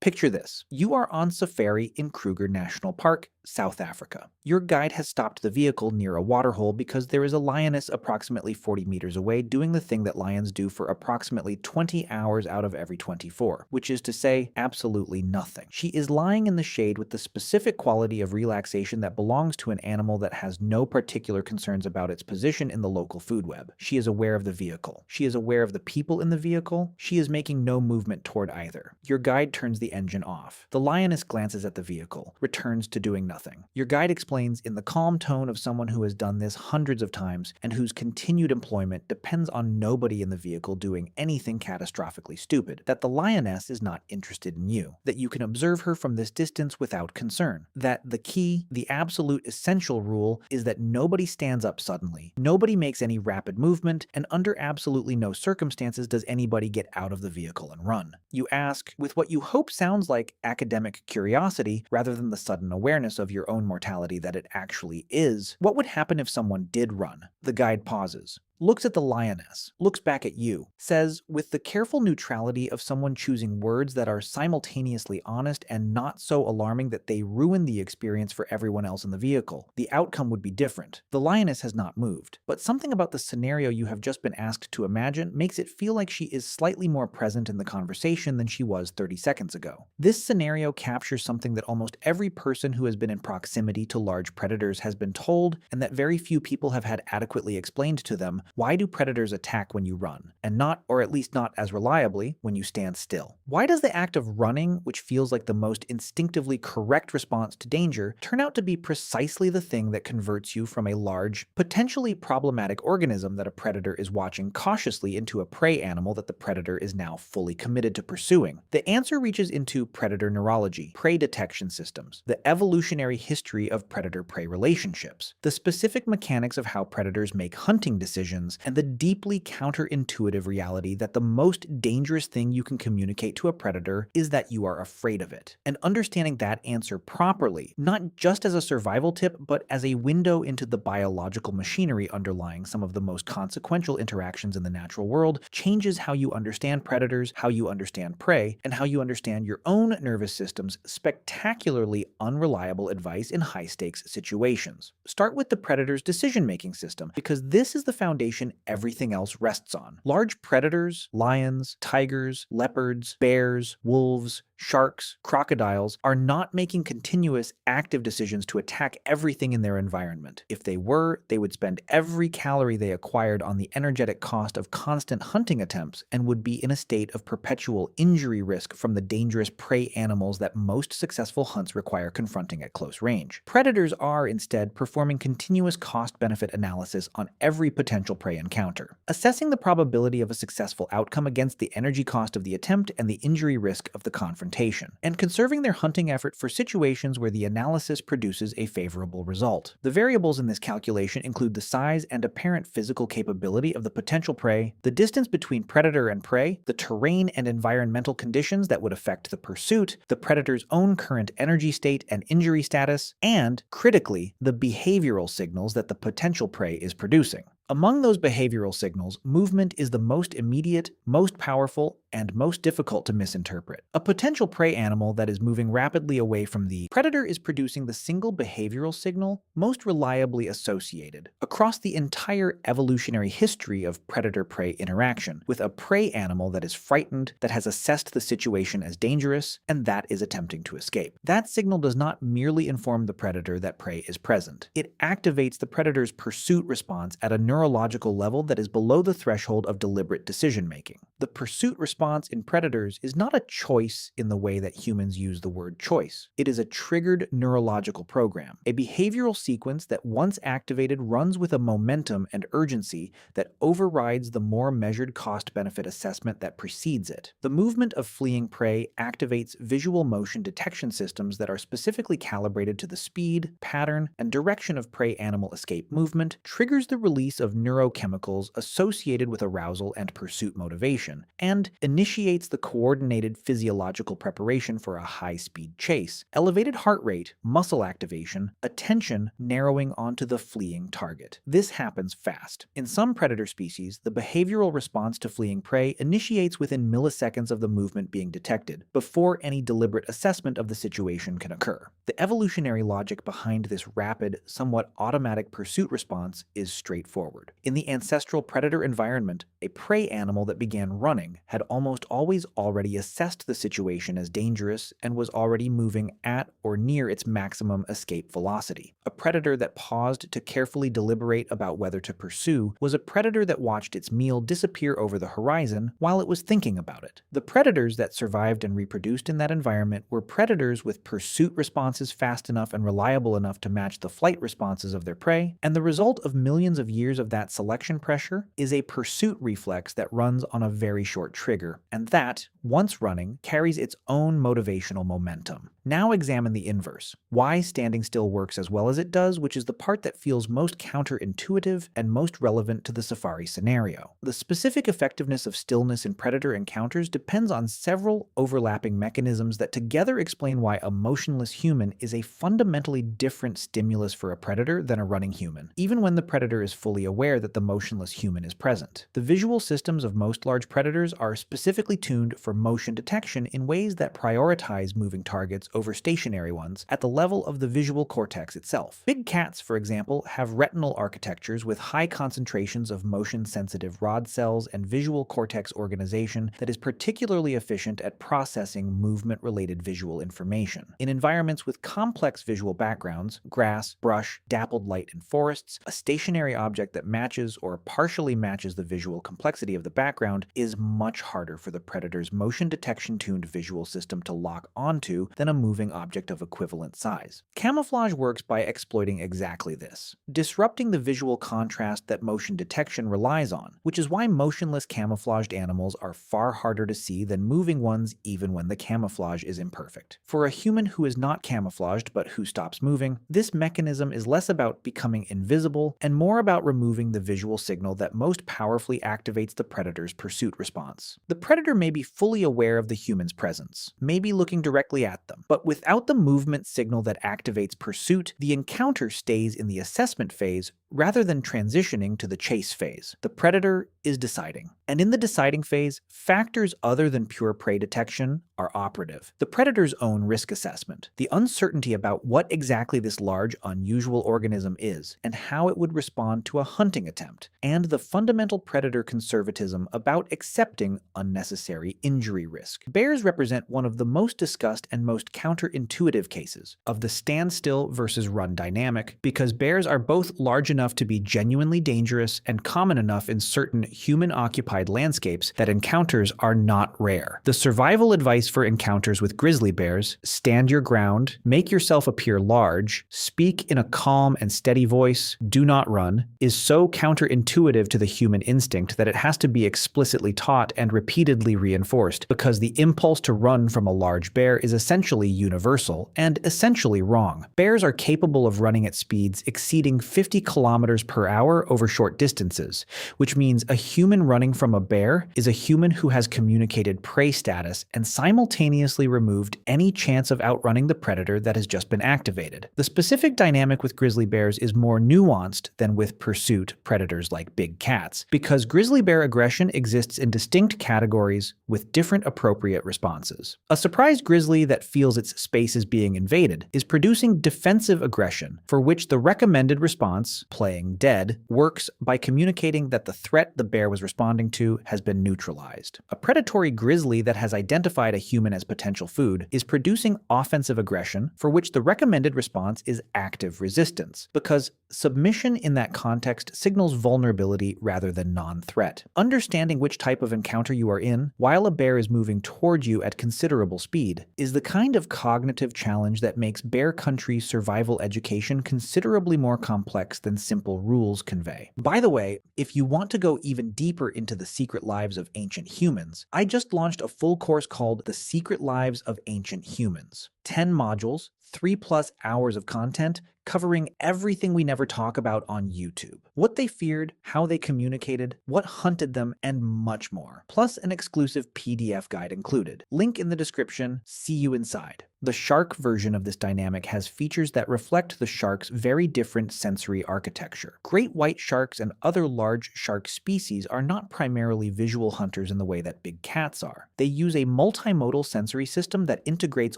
Picture this. You are on safari in Kruger National Park, South Africa. Your guide has stopped the vehicle near a waterhole because there is a lioness approximately 40 meters away doing the thing that lions do for approximately 20 hours out of every 24, which is to say, absolutely nothing. She is lying in the shade with the specific quality of relaxation that belongs to an animal that has no particular concerns about its position in the local food web. She is aware of the vehicle. She is aware of the people in the vehicle. She is making no movement toward either. Your guide turns the engine off. The lioness glances at the vehicle, returns to doing nothing. Your guide explains in the calm tone of someone who has done this hundreds of times and whose continued employment depends on nobody in the vehicle doing anything catastrophically stupid, that the lioness is not interested in you, that you can observe her from this distance without concern, that the key, the absolute essential rule is that nobody stands up suddenly, nobody makes any rapid movement, and under absolutely no circumstances does anybody get out of the vehicle and run. You ask, with what you hope sounds like academic curiosity rather than the sudden awareness of your own mortality that it actually is, what would happen if someone did run? The guide pauses, looks at the lioness, looks back at you, says, with the careful neutrality of someone choosing words that are simultaneously honest and not so alarming that they ruin the experience for everyone else in the vehicle. The outcome would be different. The lioness has not moved, but something about the scenario you have just been asked to imagine makes it feel like she is slightly more present in the conversation than she was 30 seconds ago. This scenario captures something that almost every person who has been in proximity to large predators has been told, and that very few people have had adequately explained to them. Why do predators attack when you run, and not, or at least not as reliably, when you stand still? Why does the act of running, which feels like the most instinctively correct response to danger, turn out to be precisely the thing that converts you from a large, potentially problematic organism that a predator is watching cautiously into a prey animal that the predator is now fully committed to pursuing? The answer reaches into predator neurology, prey detection systems, the evolutionary history of predator-prey relationships, the specific mechanics of how predators make hunting decisions, and the deeply counterintuitive reality that the most dangerous thing you can communicate to a predator is that you are afraid of it. And understanding that answer properly, not just as a survival tip, but as a window into the biological machinery underlying some of the most consequential interactions in the natural world, changes how you understand predators, how you understand prey, and how you understand your own nervous system's spectacularly unreliable advice in high-stakes situations. Start with the predator's decision-making system, because this is the foundation everything else rests on. Large predators, lions, tigers, leopards, bears, wolves, sharks, crocodiles are not making continuous, active decisions to attack everything in their environment. If they were, they would spend every calorie they acquired on the energetic cost of constant hunting attempts and would be in a state of perpetual injury risk from the dangerous prey animals that most successful hunts require confronting at close range. Predators are, instead, performing continuous cost-benefit analysis on every potential prey encounter, assessing the probability of a successful outcome against the energy cost of the attempt and the injury risk of the confrontation, and conserving their hunting effort for situations where the analysis produces a favorable result. The variables in this calculation include the size and apparent physical capability of the potential prey, the distance between predator and prey, the terrain and environmental conditions that would affect the pursuit, the predator's own current energy state and injury status, and, critically, the behavioral signals that the potential prey is producing. Among those behavioral signals, movement is the most immediate, most powerful, and most difficult to misinterpret. A potential prey animal that is moving rapidly away from the predator is producing the single behavioral signal most reliably associated across the entire evolutionary history of predator-prey interaction, with a prey animal that is frightened, that has assessed the situation as dangerous, and that is attempting to escape. That signal does not merely inform the predator that prey is present. It activates the predator's pursuit response at a neurological level that is below the threshold of deliberate decision-making. The pursuit response in predators is not a choice in the way that humans use the word choice. It is a triggered neurological program, a behavioral sequence that once activated runs with a momentum and urgency that overrides the more measured cost-benefit assessment that precedes it. The movement of fleeing prey activates visual motion detection systems that are specifically calibrated to the speed, pattern, and direction of prey animal escape movement, triggers the release of of neurochemicals associated with arousal and pursuit motivation, and initiates the coordinated physiological preparation for a high-speed chase, elevated heart rate, muscle activation, attention narrowing onto the fleeing target. This happens fast. In some predator species, the behavioral response to fleeing prey initiates within milliseconds of the movement being detected, before any deliberate assessment of the situation can occur. The evolutionary logic behind this rapid, somewhat automatic pursuit response is straightforward. In the ancestral predator environment, a prey animal that began running had almost always already assessed the situation as dangerous and was already moving at or near its maximum escape velocity. A predator that paused to carefully deliberate about whether to pursue was a predator that watched its meal disappear over the horizon while it was thinking about it. The predators that survived and reproduced in that environment were predators with pursuit responses fast enough and reliable enough to match the flight responses of their prey, and the result of millions of years of that selection pressure is a pursuit reflex that runs on a very short trigger, and that, once running, carries its own motivational momentum. Now examine the inverse. Why standing still works as well as it does, which is the part that feels most counterintuitive and most relevant to the safari scenario. The specific effectiveness of stillness in predator encounters depends on several overlapping mechanisms that together explain why a motionless human is a fundamentally different stimulus for a predator than a running human, even when the predator is fully aware that the motionless human is present. The visual systems of most large predators are specifically tuned for motion detection in ways that prioritize moving targets over stationary ones at the level of the visual cortex itself. Big cats, for example, have retinal architectures with high concentrations of motion-sensitive rod cells and visual cortex organization that is particularly efficient at processing movement-related visual information. In environments with complex visual backgrounds, grass, brush, dappled light, and forests, a stationary object that matches or partially matches the visual complexity of the background is much harder for the predator's motion detection-tuned visual system to lock onto than a moving object of equivalent size. Camouflage works by exploiting exactly this, disrupting the visual contrast that motion detection relies on, which is why motionless camouflaged animals are far harder to see than moving ones even when the camouflage is imperfect. For a human who is not camouflaged but who stops moving, this mechanism is less about becoming invisible and more about removing the visual signal that most powerfully activates the predator's pursuit response. The predator may be fully aware of the human's presence, maybe looking directly at them, but without the movement signal that activates pursuit, the encounter stays in the assessment phase rather than transitioning to the chase phase. The predator is deciding. And in the deciding phase, factors other than pure prey detection are operative. The predator's own risk assessment, the uncertainty about what exactly this large, unusual organism is, and how it would respond to a hunting attempt, and the fundamental predator conservatism about accepting unnecessary injury risk. Bears represent one of the most discussed and most counterintuitive cases of the standstill versus run dynamic, because bears are both large enough to be genuinely dangerous and common enough in certain human-occupied landscapes that encounters are not rare. The survival advice for encounters with grizzly bears, stand your ground, make yourself appear large, speak in a calm and steady voice, do not run, is so counterintuitive to the human instinct that it has to be explicitly taught and repeatedly reinforced, because the impulse to run from a large bear is essentially universal and essentially wrong. Bears are capable of running at speeds exceeding 50 kilometers per hour over short distances, which means a human running from a bear is a human who has communicated prey status and simultaneously removed any chance of outrunning the predator that has just been activated. The specific dynamic with grizzly bears is more nuanced than with pursuit predators like big cats, because grizzly bear aggression exists in distinct categories with different appropriate responses. A surprised grizzly that feels its space is being invaded is producing defensive aggression, for which the recommended response, playing dead, works by communicating that the threat the bear was responding to has been neutralized. A predatory grizzly that has identified a human as potential food is producing offensive aggression, for which the recommended response is active resistance, because submission in that context signals vulnerability rather than non-threat. Understanding which type of encounter you are in while a bear is moving toward you at considerable speed is the kind of cognitive challenge that makes bear country survival education considerably more complex than simple rules convey. By the way, if you want to go even deeper into the secret lives of ancient humans, I just launched a full course called The Secret Lives of Ancient Humans. 10 modules, 3+ hours of content, covering everything we never talk about on YouTube. What they feared, how they communicated, what hunted them, and much more. Plus an exclusive PDF guide included. Link in the description. See you inside. The shark version of this dynamic has features that reflect the shark's very different sensory architecture. Great white sharks and other large shark species are not primarily visual hunters in the way that big cats are. They use a multimodal sensory system that integrates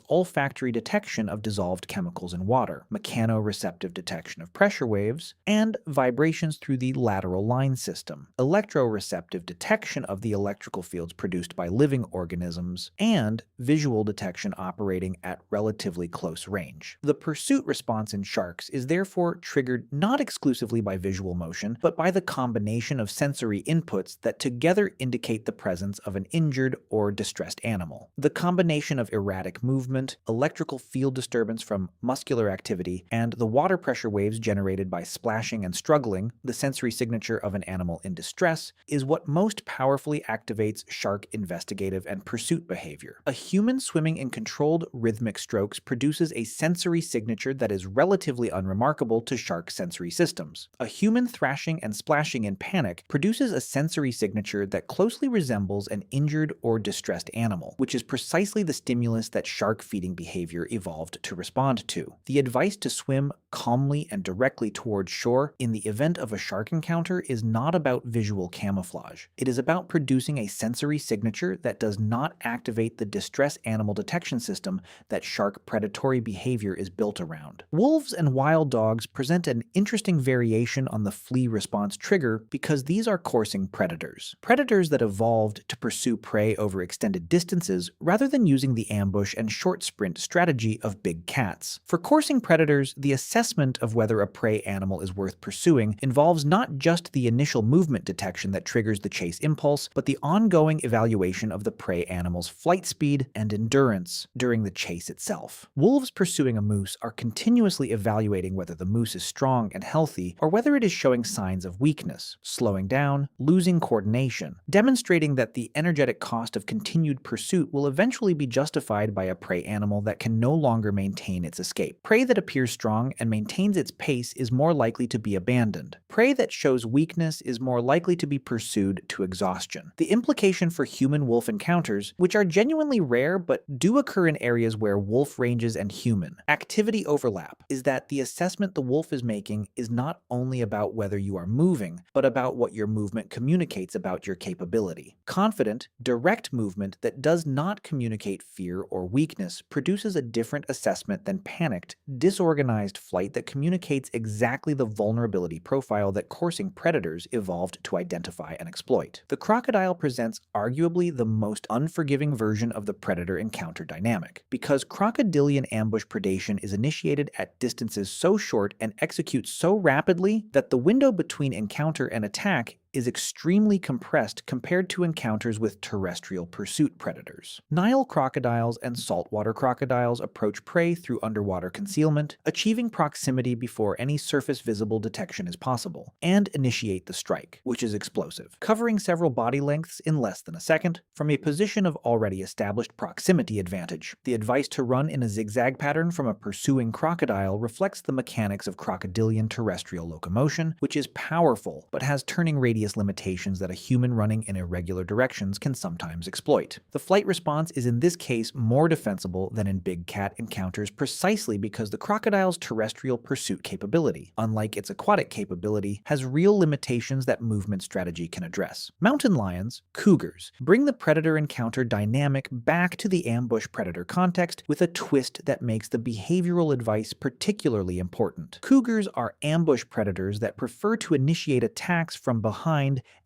olfactory detection of dissolved chemicals in water, mechanoreceptive detection of pressure waves, and vibrations through the lateral line system, electroreceptive detection of the electrical fields produced by living organisms, and visual detection operating at relatively close range. The pursuit response in sharks is therefore triggered not exclusively by visual motion, but by the combination of sensory inputs that together indicate the presence of an injured or distressed animal. The combination of erratic movement, electrical field disturbance from muscular activity, and the water pressure waves generated by splashing and struggling, the sensory signature of an animal in distress, is what most powerfully activates shark investigative and pursuit behavior. A human swimming in controlled rhythmic strokes produces a sensory signature that is relatively unremarkable to shark sensory systems. A human thrashing and splashing in panic produces a sensory signature that closely resembles an injured or distressed animal, which is precisely the stimulus that shark feeding behavior evolved to respond to. The advice to swim calmly and directly towards shore in the event of a shark encounter is not about visual camouflage. It is about producing a sensory signature that does not activate the distress animal detection system that shark predatory behavior is built around. Wolves and wild dogs present an interesting variation on the flee response trigger because these are coursing predators. Predators that evolved to pursue prey over extended distances rather than using the ambush and short sprint strategy of big cats. For coursing predators, the assessment of whether a prey animal is worth pursuing involves not just the initial movement detection that triggers the chase impulse, but the ongoing evaluation of the prey animal's flight speed and endurance during the chase itself. Wolves pursuing a moose are continuously evaluating whether the moose is strong and healthy or whether it is showing signs of weakness, slowing down, losing coordination, demonstrating that the energetic cost of continued pursuit will eventually be justified by a prey animal that can no longer maintain its escape. Prey that appears strong and maintains its pace is more likely to be abandoned. Prey that shows weakness is more likely to be pursued to exhaustion. The implication for human-wolf encounters, which are genuinely rare but do occur in areas where wolf ranges and human activity overlap, is that the assessment the wolf is making is not only about whether you are moving, but about what your movement communicates about your capability. Confident, direct movement that does not communicate fear or weakness produces a different assessment than panicked, disorganized flight that communicates exactly the vulnerability profile that coursing predators evolved to identify and exploit. The crocodile presents arguably the most unforgiving version of the predator-encounter dynamic, because crocodilian ambush predation is initiated at distances so short and executes so rapidly that the window between encounter and attack is extremely compressed compared to encounters with terrestrial pursuit predators. Nile crocodiles and saltwater crocodiles approach prey through underwater concealment, achieving proximity before any surface visible detection is possible, and initiate the strike, which is explosive, covering several body lengths in less than a second from a position of already established proximity advantage. The advice to run in a zigzag pattern from a pursuing crocodile reflects the mechanics of crocodilian terrestrial locomotion, which is powerful but has turning radius limitations that a human running in irregular directions can sometimes exploit. The flight response is in this case more defensible than in big cat encounters precisely because the crocodile's terrestrial pursuit capability, unlike its aquatic capability, has real limitations that movement strategy can address. Mountain lions, cougars, bring the predator-encounter dynamic back to the ambush-predator context with a twist that makes the behavioral advice particularly important. Cougars are ambush predators that prefer to initiate attacks from behind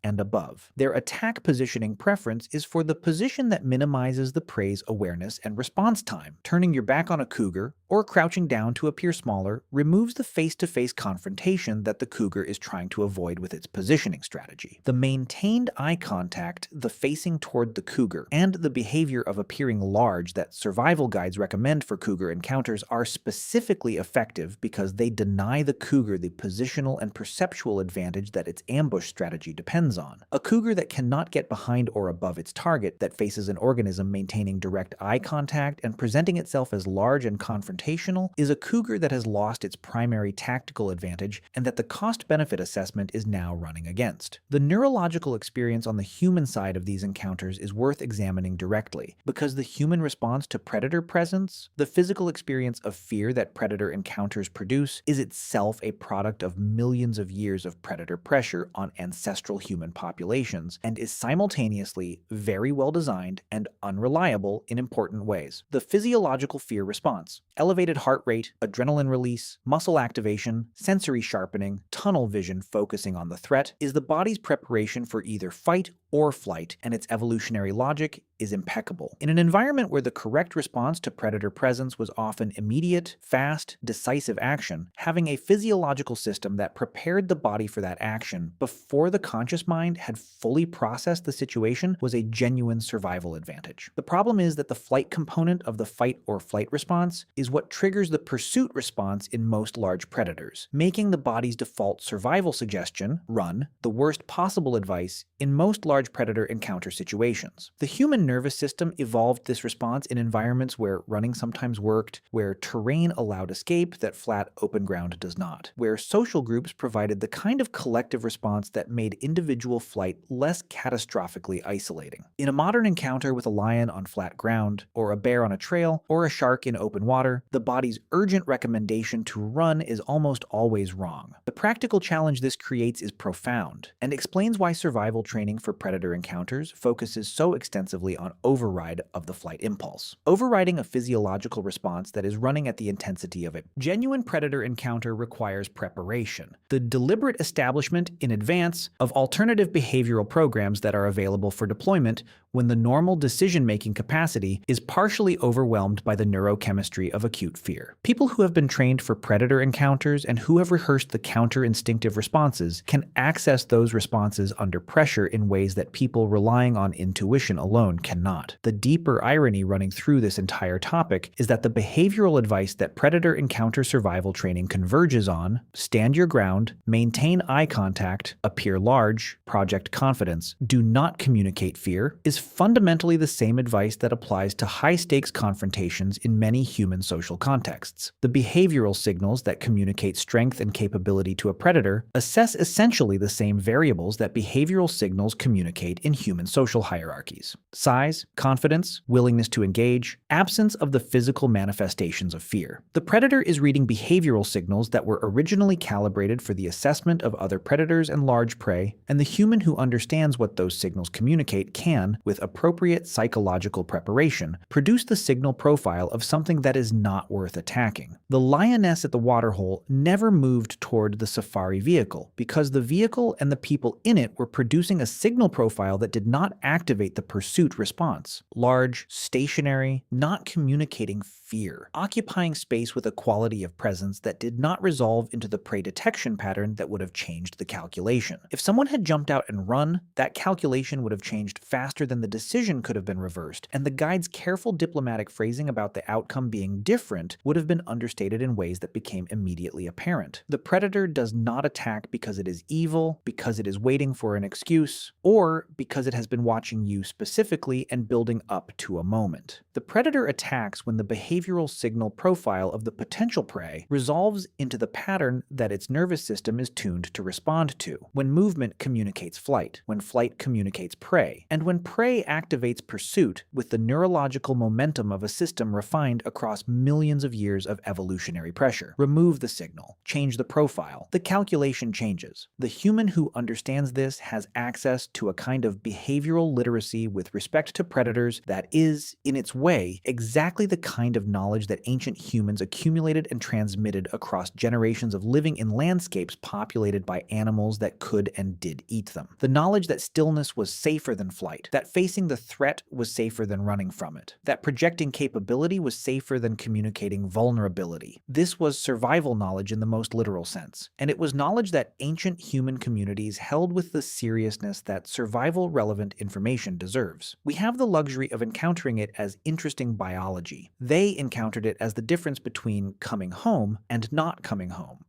and above. Their attack positioning preference is for the position that minimizes the prey's awareness and response time. Turning your back on a cougar, or crouching down to appear smaller removes the face-to-face confrontation that the cougar is trying to avoid with its positioning strategy. The maintained eye contact, the facing toward the cougar, and the behavior of appearing large that survival guides recommend for cougar encounters are specifically effective because they deny the cougar the positional and perceptual advantage that its ambush strategy depends on. A cougar that cannot get behind or above its target, that faces an organism maintaining direct eye contact and presenting itself as large and confrontational, is a cougar that has lost its primary tactical advantage and that the cost-benefit assessment is now running against. The neurological experience on the human side of these encounters is worth examining directly, because the human response to predator presence, the physical experience of fear that predator encounters produce, is itself a product of millions of years of predator pressure on ancestral human populations and is simultaneously very well designed and unreliable in important ways. The physiological fear response: elevated heart rate, adrenaline release, muscle activation, sensory sharpening, tunnel vision focusing on the threat, is the body's preparation for either fight or flight, and its evolutionary logic is impeccable. In an environment where the correct response to predator presence was often immediate, fast, decisive action, having a physiological system that prepared the body for that action before the conscious mind had fully processed the situation was a genuine survival advantage. The problem is that the flight component of the fight or flight response is what triggers the pursuit response in most large predators, making the body's default survival suggestion, run, the worst possible advice in most large predator encounter situations. The human nervous system evolved this response in environments where running sometimes worked, where terrain allowed escape that flat open ground does not, where social groups provided the kind of collective response that made individual flight less catastrophically isolating. In a modern encounter with a lion on flat ground, or a bear on a trail, or a shark in open water, the body's urgent recommendation to run is almost always wrong. The practical challenge this creates is profound, and explains why survival training for predator encounters focuses so extensively on override of the flight impulse, overriding a physiological response that is running at the intensity of it. Genuine predator encounter requires preparation, the deliberate establishment in advance of alternative behavioral programs that are available for deployment when the normal decision-making capacity is partially overwhelmed by the neurochemistry of acute fear. People who have been trained for predator encounters and who have rehearsed the counter-instinctive responses can access those responses under pressure in ways that people relying on intuition alone cannot. The deeper irony running through this entire topic is that the behavioral advice that predator encounter survival training converges on, stand your ground, maintain eye contact, appear large, project confidence, do not communicate fear, is fundamentally the same advice that applies to high-stakes confrontations in many human social contexts. The behavioral signals that communicate strength and capability to a predator assess essentially the same variables that behavioral signals communicate in human social hierarchies: size, confidence, willingness to engage, absence of the physical manifestations of fear. The predator is reading behavioral signals that were originally calibrated for the assessment of other predators and large prey, and the human who understands what those signals communicate can, with appropriate psychological preparation, produce the signal profile of something that is not worth attacking. The lioness at the waterhole never moved toward the safari vehicle because the vehicle and the people in it were producing a signal profile that did not activate the pursuit response: large, stationary, not communicating fear, occupying space with a quality of presence that did not resolve into the prey detection pattern that would have changed the calculation. If someone had jumped out and run, that calculation would have changed faster than the decision could have been reversed, and the guide's careful diplomatic phrasing about the outcome being different would have been understated in ways that became immediately apparent. The predator does not attack because it is evil, because it is waiting for an excuse, or because it has been watching you specifically and building up to a moment. The predator attacks when the behavioral signal profile of the potential prey resolves into the pattern that its nervous system is tuned to respond to, when movement communicates flight, when flight communicates prey, and when prey activates pursuit with the neurological momentum of a system refined across millions of years of evolutionary pressure. Remove the signal, change the profile, the calculation changes. The human who understands this has access to a kind of behavioral literacy with respect to predators that is, in its way, exactly the kind of knowledge that ancient humans accumulated and transmitted across generations of living in landscapes populated by animals that could and did eat them. The knowledge that stillness was safer than flight, that facing the threat was safer than running from it, that projecting capability was safer than communicating vulnerability. This was survival knowledge in the most literal sense, and it was knowledge that ancient human communities held with the seriousness that survival-relevant information deserves. We have the luxury of encountering it as interesting biology. They encountered it as the difference between coming home and not coming home.